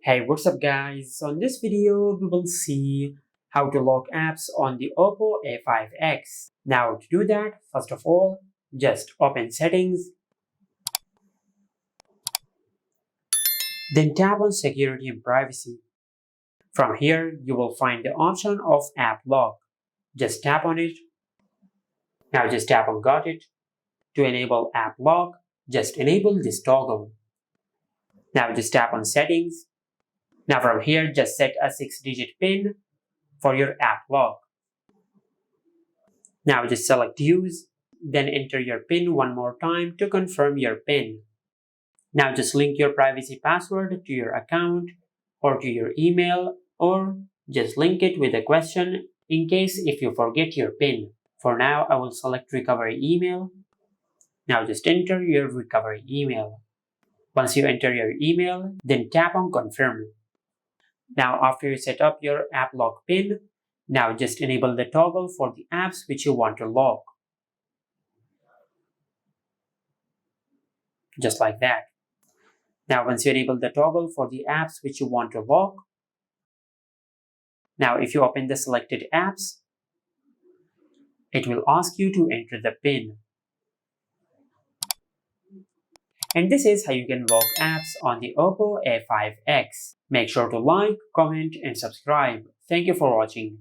Hey, what's up guys? So in this video, we will see how to lock apps on the Oppo A5x. Now to do that, first of all, just open settings, then tap on security and privacy. From here, you will find the option of app lock. Just tap on it. Now just tap on got it. To enable app lock, just enable this toggle. Now just tap on settings. Now from here, just set a 6-digit PIN for your app lock. Now just select use, then enter your PIN one more time to confirm your PIN. Now just link your privacy password to your account or to your email, or just link it with a question in case if you forget your PIN. For now, I will select recovery email. Now just enter your recovery email. Once you enter your email, then tap on confirm. Now after you set up your app lock PIN, now just enable the toggle for the apps which you want to lock. Just like that. Now once you enable the toggle for the apps which you want to lock, now if you open the selected apps, it will ask you to enter the PIN. And this is how you can lock apps on the Oppo A5x. Make sure to like, comment and subscribe. Thank you for watching.